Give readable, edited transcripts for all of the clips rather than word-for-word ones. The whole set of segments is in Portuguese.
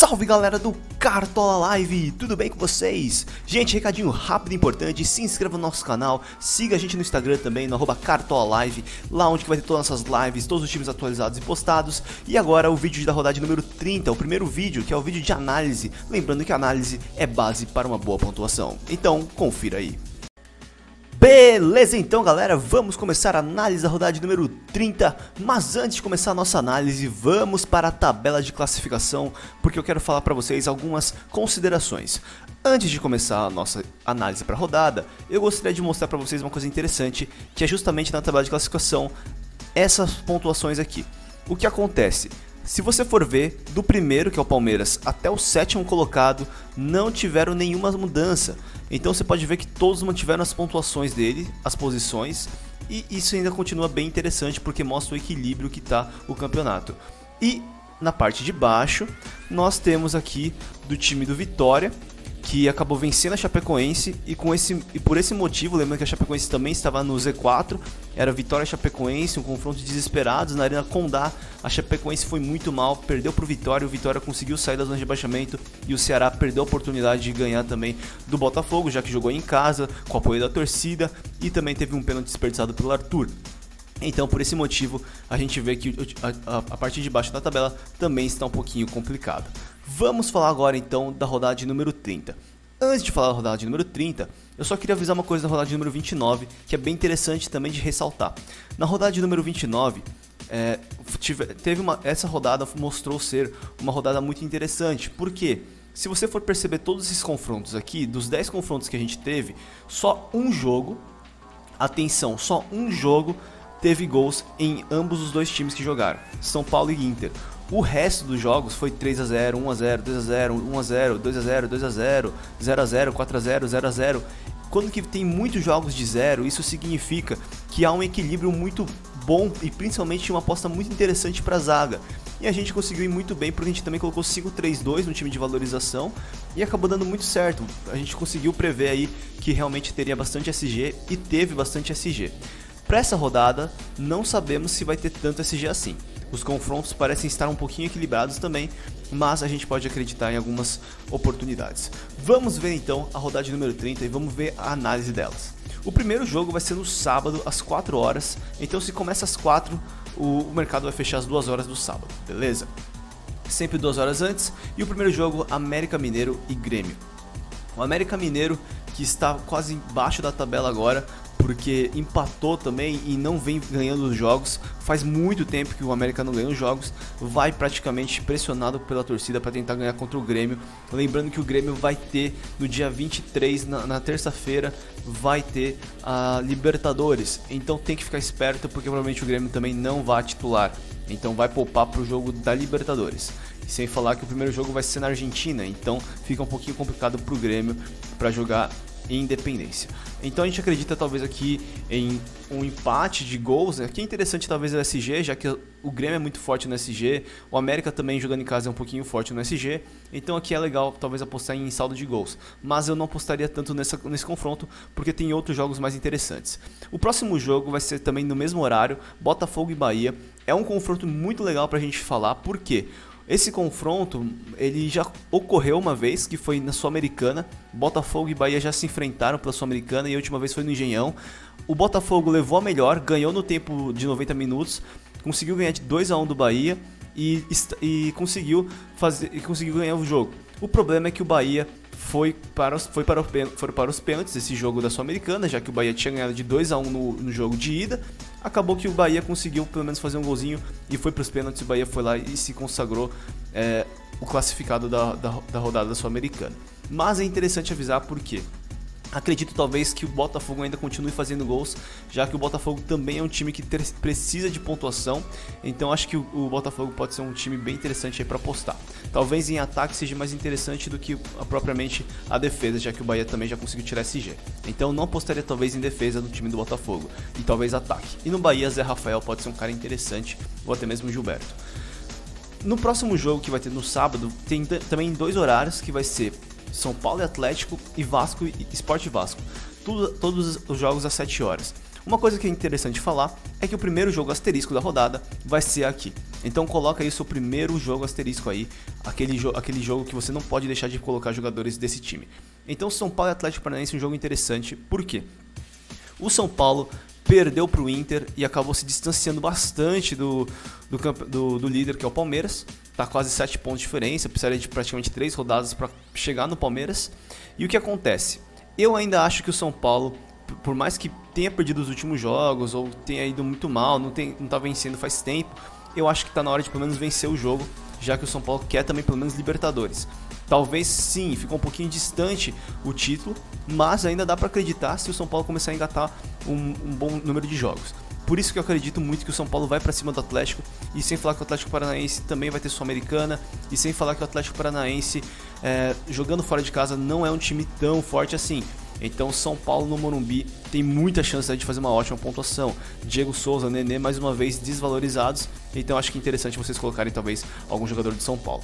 Salve galera do Cartola Live, tudo bem com vocês? Gente, recadinho rápido e importante, se inscreva no nosso canal, siga a gente no Instagram também, no @cartolalive, lá onde que vai ter todas as nossas lives, todos os times atualizados e postados. E agora o vídeo da rodada número 30, o primeiro vídeo, que é o vídeo de análise, lembrando que a análise é base para uma boa pontuação, então confira aí. Beleza, então galera, vamos começar a análise da rodada número 30, mas antes de começar a nossa análise, vamos para a tabela de classificação, porque eu quero falar para vocês algumas considerações. Antes de começar a nossa análise para a rodada, eu gostaria de mostrar para vocês uma coisa interessante, que é justamente na tabela de classificação, essas pontuações aqui. O que acontece? Se você for ver, do primeiro, que é o Palmeiras, até o sétimo colocado, não tiveram nenhuma mudança. Então você pode ver que todos mantiveram as pontuações dele, as posições, e isso ainda continua bem interessante porque mostra o equilíbrio que está o campeonato. E na parte de baixo, nós temos aqui do time do Vitória, que acabou vencendo a Chapecoense e por esse motivo, lembrando que a Chapecoense também estava no Z4, era Vitória e Chapecoense, um confronto de desesperados na Arena Condá. A Chapecoense foi muito mal, perdeu para o Vitória conseguiu sair da zona de rebaixamento e o Ceará perdeu a oportunidade de ganhar também do Botafogo, já que jogou em casa, com o apoio da torcida, e também teve um pênalti desperdiçado pelo Arthur. Então, por esse motivo, a gente vê que a parte de baixo da tabela também está um pouquinho complicada. Vamos falar agora então da rodada de número 30. Antes de falar da rodada de número 30, eu só queria avisar uma coisa da rodada de número 29, que é bem interessante também de ressaltar. Na rodada de número 29, essa rodada mostrou ser uma rodada muito interessante. Por quê? Se você for perceber todos esses confrontos aqui, dos 10 confrontos que a gente teve, só um jogo, atenção, só um jogo teve gols em ambos os dois times que jogaram, São Paulo e Inter. O resto dos jogos foi 3x0, 1x0, 2x0, 1x0, 2x0, 2x0, 0x0, 4x0, 0x0. Quando que tem muitos jogos de zero, isso significa que há um equilíbrio muito bom e principalmente uma aposta muito interessante para a zaga. E a gente conseguiu ir muito bem porque a gente também colocou 5-3-2 no time de valorização e acabou dando muito certo. A gente conseguiu prever aí que realmente teria bastante SG e teve bastante SG. Para essa rodada, não sabemos se vai ter tanto SG assim. Os confrontos parecem estar um pouquinho equilibrados também, mas a gente pode acreditar em algumas oportunidades. Vamos ver então a rodada de número 30 e vamos ver a análise delas. O primeiro jogo vai ser no sábado, às 4 horas, então se começa às 4, o mercado vai fechar às 2 horas do sábado, beleza? Sempre 2 horas antes, e o primeiro jogo, América Mineiro e Grêmio. O América Mineiro, que está quase embaixo da tabela agora, porque empatou também e não vem ganhando os jogos, faz muito tempo que o América não ganha os jogos, vai praticamente pressionado pela torcida para tentar ganhar contra o Grêmio. Lembrando que o Grêmio vai ter no dia 23, na terça-feira, vai ter a Libertadores, então tem que ficar esperto porque provavelmente o Grêmio também não vai titular, então vai poupar para o jogo da Libertadores. E sem falar que o primeiro jogo vai ser na Argentina, então fica um pouquinho complicado para o Grêmio para jogar em Independência. Então a gente acredita talvez aqui em um empate de gols, né? Que é interessante talvez o SG, já que o Grêmio é muito forte no SG, o América também jogando em casa é um pouquinho forte no SG, então aqui é legal talvez apostar em saldo de gols, mas eu não apostaria tanto nesse confronto, porque tem outros jogos mais interessantes. O próximo jogo vai ser também no mesmo horário, Botafogo e Bahia, é um confronto muito legal pra gente falar, por quê? Esse confronto, ele já ocorreu uma vez, que foi na Sul-Americana. Botafogo e Bahia já se enfrentaram pela Sul-Americana e a última vez foi no Engenhão. O Botafogo levou a melhor, ganhou no tempo de 90 minutos, conseguiu ganhar de 2x1 do Bahia e conseguiu ganhar o jogo. O problema é que o Bahia foi para os pênaltis esse jogo da Sul-Americana, já que o Bahia tinha ganhado de 2x1 no jogo de ida. Acabou que o Bahia conseguiu pelo menos fazer um golzinho e foi para os pênaltis. O Bahia foi lá e se consagrou o classificado da rodada da Sul-Americana. Mas é interessante avisar por quê. Acredito talvez que o Botafogo ainda continue fazendo gols, já que o Botafogo também é um time que precisa de pontuação, então acho que o Botafogo pode ser um time bem interessante para apostar. Talvez em ataque seja mais interessante do que propriamente a defesa, já que o Bahia também já conseguiu tirar SG. Então não apostaria talvez em defesa do time do Botafogo, e talvez ataque. E no Bahia, Zé Rafael pode ser um cara interessante, ou até mesmo o Gilberto. No próximo jogo que vai ter no sábado, tem também 2 horários que vai ser São Paulo e Atlético e Vasco e Sport Vasco. Todos os jogos às 7 horas. Uma coisa que é interessante falar é que o primeiro jogo asterisco da rodada vai ser aqui. Então coloca aí o seu primeiro jogo asterisco aí, aquele jogo que você não pode deixar de colocar jogadores desse time. Então São Paulo e Atlético Paranaense é um jogo interessante, por quê? O São Paulo perdeu para o Inter e acabou se distanciando bastante do líder, que é o Palmeiras. Tá quase 7 pontos de diferença, precisaria de praticamente 3 rodadas para chegar no Palmeiras. E o que acontece? Eu ainda acho que o São Paulo, por mais que tenha perdido os últimos jogos ou tenha ido muito mal, não tá vencendo faz tempo, eu acho que está na hora de pelo menos vencer o jogo, já que o São Paulo quer também pelo menos Libertadores. Talvez sim, ficou um pouquinho distante o título, mas ainda dá para acreditar se o São Paulo começar a engatar um bom número de jogos. Por isso que eu acredito muito que o São Paulo vai para cima do Atlético, e sem falar que o Atlético Paranaense também vai ter Sul-Americana, e sem falar que o Atlético Paranaense, jogando fora de casa, não é um time tão forte assim. Então São Paulo no Morumbi tem muita chance de fazer uma ótima pontuação. Diego Souza, Nenê mais uma vez desvalorizados, então acho que é interessante vocês colocarem talvez algum jogador de São Paulo.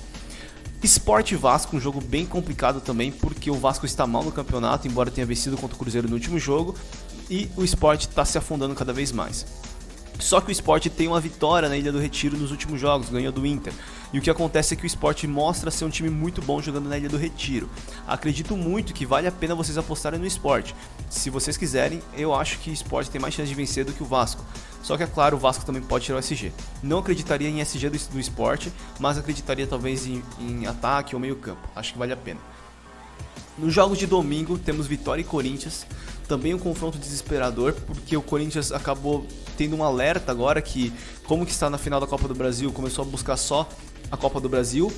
Sport e Vasco, um jogo bem complicado também, porque o Vasco está mal no campeonato, embora tenha vencido contra o Cruzeiro no último jogo, e o Sport está se afundando cada vez mais. Só que o Sport tem uma vitória na Ilha do Retiro nos últimos jogos, ganhou do Inter. E o que acontece é que o Sport mostra ser um time muito bom jogando na Ilha do Retiro. Acredito muito que vale a pena vocês apostarem no Sport. Se vocês quiserem, eu acho que o Sport tem mais chance de vencer do que o Vasco. Só que é claro, o Vasco também pode tirar o SG. Não acreditaria em SG do Sport, mas acreditaria talvez em ataque ou meio campo. Acho que vale a pena. Nos jogos de domingo temos Vitória e Corinthians. Também um confronto desesperador, porque o Corinthians acabou tendo um alerta agora que, como que está na final da Copa do Brasil, começou a buscar só a Copa do Brasil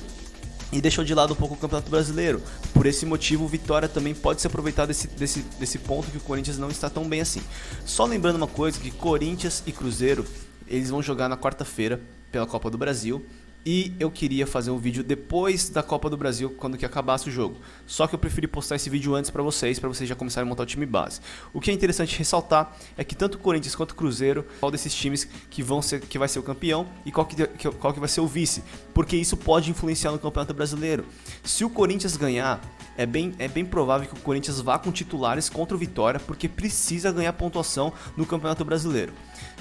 e deixou de lado um pouco o Campeonato Brasileiro. Por esse motivo, o Vitória também pode se aproveitar desse ponto que o Corinthians não está tão bem assim. Só lembrando uma coisa, que Corinthians e Cruzeiro, eles vão jogar na quarta-feira pela Copa do Brasil. E eu queria fazer um vídeo depois da Copa do Brasil, quando que acabasse o jogo. Só que eu preferi postar esse vídeo antes para vocês já começarem a montar o time base. O que é interessante ressaltar é que tanto o Corinthians quanto o Cruzeiro, qual desses times que vai ser o campeão e qual que vai ser o vice. Porque isso pode influenciar no Campeonato Brasileiro. Se o Corinthians ganhar, é bem provável que o Corinthians vá com titulares contra o Vitória, porque precisa ganhar pontuação no Campeonato Brasileiro.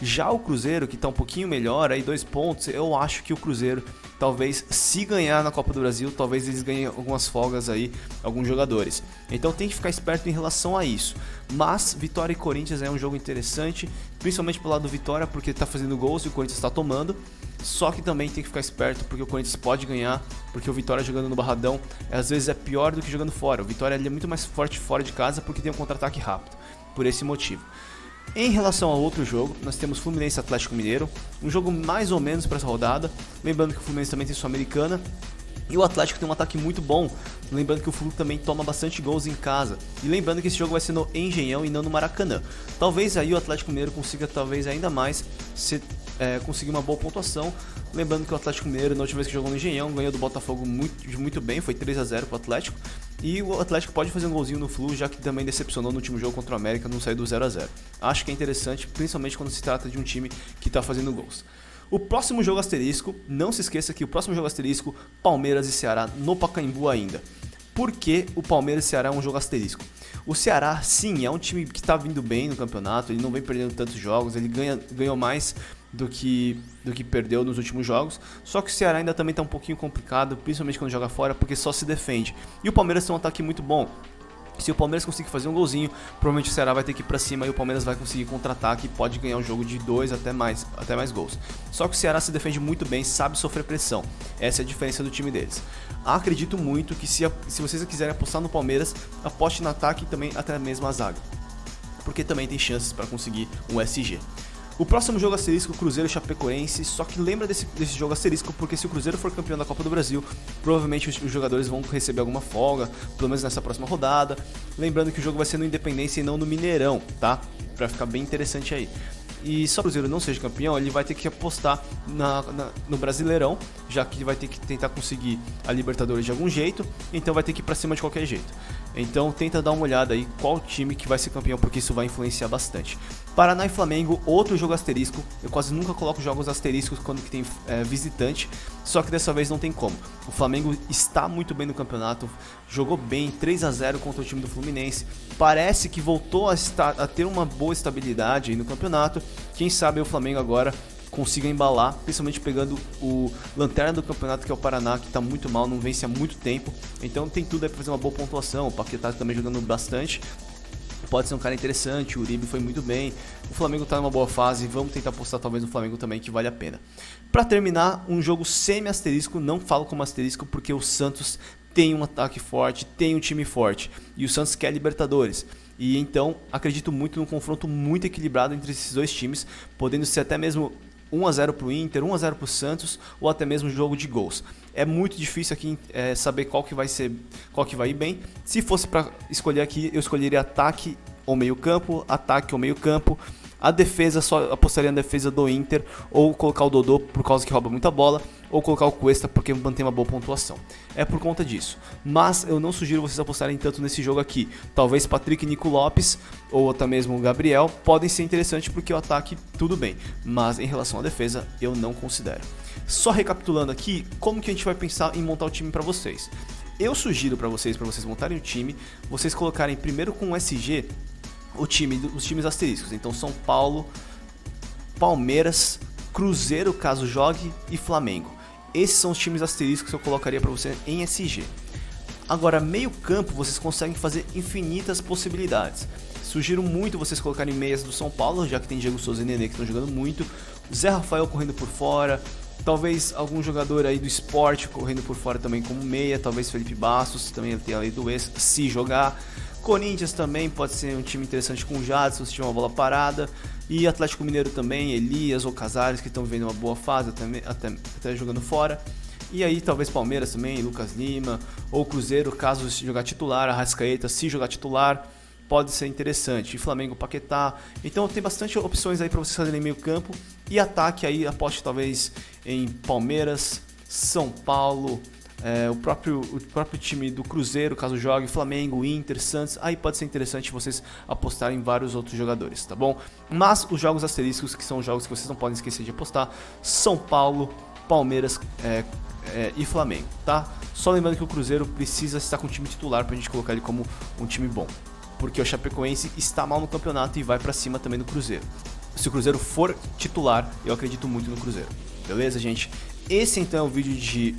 Já o Cruzeiro, que está um pouquinho melhor, aí 2 pontos, eu acho que o Cruzeiro, talvez, se ganhar na Copa do Brasil, talvez eles ganhem algumas folgas aí, alguns jogadores. Então tem que ficar esperto em relação a isso. Mas Vitória e Corinthians é um jogo interessante, principalmente pelo lado do Vitória, porque está fazendo gols e o Corinthians está tomando. Só que também tem que ficar esperto, porque o Corinthians pode ganhar, porque o Vitória jogando no Barradão, às vezes é pior do que jogando fora. O Vitória ele é muito mais forte fora de casa, porque tem um contra-ataque rápido, por esse motivo. Em relação ao outro jogo, nós temos Fluminense e Atlético Mineiro, um jogo mais ou menos para essa rodada, lembrando que o Fluminense também tem Sul-Americana, e o Atlético tem um ataque muito bom, lembrando que o Flu também toma bastante gols em casa, e lembrando que esse jogo vai ser no Engenhão e não no Maracanã. Talvez aí o Atlético Mineiro consiga talvez ainda mais conseguir uma boa pontuação, lembrando que o Atlético Mineiro na última vez que jogou no Engenhão ganhou do Botafogo muito bem, foi 3-0 para o Atlético, e o Atlético pode fazer um golzinho no Flu, já que também decepcionou no último jogo contra o América, não saiu do 0-0. Acho que é interessante, principalmente quando se trata de um time que está fazendo gols. O próximo jogo asterisco, não se esqueça que o próximo jogo asterisco, Palmeiras e Ceará no Pacaembu ainda. Por que o Palmeiras e Ceará é um jogo asterisco? O Ceará, sim, é um time que está vindo bem no campeonato, ele não vem perdendo tantos jogos, ele ganhou mais do que perdeu nos últimos jogos, só que o Ceará ainda também está um pouquinho complicado, principalmente quando joga fora, porque só se defende. E o Palmeiras tem um ataque muito bom. Se o Palmeiras conseguir fazer um golzinho, provavelmente o Ceará vai ter que ir pra cima e o Palmeiras vai conseguir contra-ataque e pode ganhar um jogo de 2 até mais gols. Só que o Ceará se defende muito bem, sabe sofrer pressão. Essa é a diferença do time deles. Acredito muito que se vocês quiserem apostar no Palmeiras, aposte no ataque e também até mesmo a zaga, porque também tem chances para conseguir um SG. O próximo jogo asterisco, Cruzeiro e Chapecoense, só que lembra desse jogo asterisco, porque se o Cruzeiro for campeão da Copa do Brasil, provavelmente os jogadores vão receber alguma folga, pelo menos nessa próxima rodada. Lembrando que o jogo vai ser no Independência e não no Mineirão, tá? Pra ficar bem interessante aí. E se o Cruzeiro não seja campeão, ele vai ter que apostar no Brasileirão, já que vai ter que tentar conseguir a Libertadores de algum jeito, então vai ter que ir pra cima de qualquer jeito. Então tenta dar uma olhada aí qual time que vai ser campeão, porque isso vai influenciar bastante. Paraná e Flamengo, outro jogo asterisco. Eu quase nunca coloco jogos asteriscos quando que tem visitante, só que dessa vez não tem como. O Flamengo está muito bem no campeonato, jogou bem, 3-0 contra o time do Fluminense. Parece que voltou a ter uma boa estabilidade aí no campeonato. Quem sabe o Flamengo agora consiga embalar, principalmente pegando o lanterna do campeonato, que é o Paraná, que está muito mal, não vence há muito tempo. Então tem tudo aí para fazer uma boa pontuação. O Paquetá também jogando bastante, pode ser um cara interessante. O Uribe foi muito bem. O Flamengo está numa boa fase, vamos tentar apostar talvez no Flamengo também, que vale a pena. Para terminar, um jogo semi-asterisco, não falo como asterisco porque o Santos tem um ataque forte, tem um time forte, e o Santos quer Libertadores. E então acredito muito num confronto muito equilibrado entre esses dois times, podendo ser até mesmo 1-0 para o Inter, 1-0 para o Santos, ou até mesmo jogo de gols. É muito difícil aqui saber qual que vai ir bem. Se fosse para escolher aqui, eu escolheria ataque ou meio campo, ataque ou meio campo. A defesa, só apostaria na defesa do Inter, ou colocar o Dodô por causa que rouba muita bola, ou colocar o Cuesta porque mantém uma boa pontuação. É por conta disso. Mas eu não sugiro vocês apostarem tanto nesse jogo aqui. Talvez Patrick e Nico Lopes, ou até mesmo o Gabriel, podem ser interessantes porque o ataque tudo bem. Mas em relação à defesa, eu não considero. Só recapitulando aqui, como que a gente vai pensar em montar o time para vocês? Eu sugiro para vocês montarem o time, vocês colocarem primeiro com o SG, os times asteriscos. Então São Paulo, Palmeiras, Cruzeiro caso jogue e Flamengo. Esses são os times asteriscos que eu colocaria para você em SG. Agora, meio campo, vocês conseguem fazer infinitas possibilidades. Sugiro muito vocês colocarem meias do São Paulo, já que tem Diego Souza e Nenê que estão jogando muito. Zé Rafael correndo por fora. Talvez algum jogador aí do Sport correndo por fora também como meia. Talvez Felipe Bastos, também tem a lei do ex, se jogar. Corinthians também pode ser um time interessante com o Jadson, se tiver uma bola parada. E Atlético Mineiro também, Elias ou Casares, que estão vivendo uma boa fase, até jogando fora. E aí talvez Palmeiras também, Lucas Lima. Ou Cruzeiro, caso jogar titular, Arrascaeta, se jogar titular, pode ser interessante. E Flamengo, Paquetá. Então tem bastante opções aí para vocês fazerem meio campo. E ataque aí, aposte talvez em Palmeiras, São Paulo... o próprio time do Cruzeiro, caso jogue, Flamengo, Inter, Santos, aí pode ser interessante vocês apostarem em vários outros jogadores, tá bom? Mas os jogos asteriscos, que são os jogos que vocês não podem esquecer de apostar, São Paulo, Palmeiras e Flamengo, tá? Só lembrando que o Cruzeiro precisa estar com o time titular pra gente colocar ele como um time bom, porque o Chapecoense está mal no campeonato e vai pra cima também do Cruzeiro. Se o Cruzeiro for titular, eu acredito muito no Cruzeiro, beleza, gente? Esse então é o vídeo de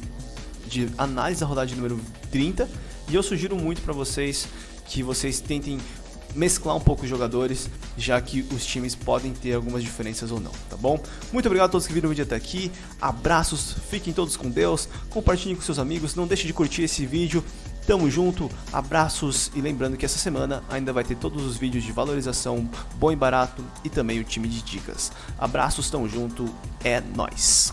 análise da rodada de número 30, e eu sugiro muito para vocês que vocês tentem mesclar um pouco os jogadores, já que os times podem ter algumas diferenças ou não, tá bom? Muito obrigado a todos que viram o vídeo até aqui, abraços, fiquem todos com Deus, compartilhem com seus amigos, não deixe de curtir esse vídeo, tamo junto, abraços, e lembrando que essa semana ainda vai ter todos os vídeos de valorização, bom e barato, e também o time de dicas. Abraços, tamo junto, é nóis!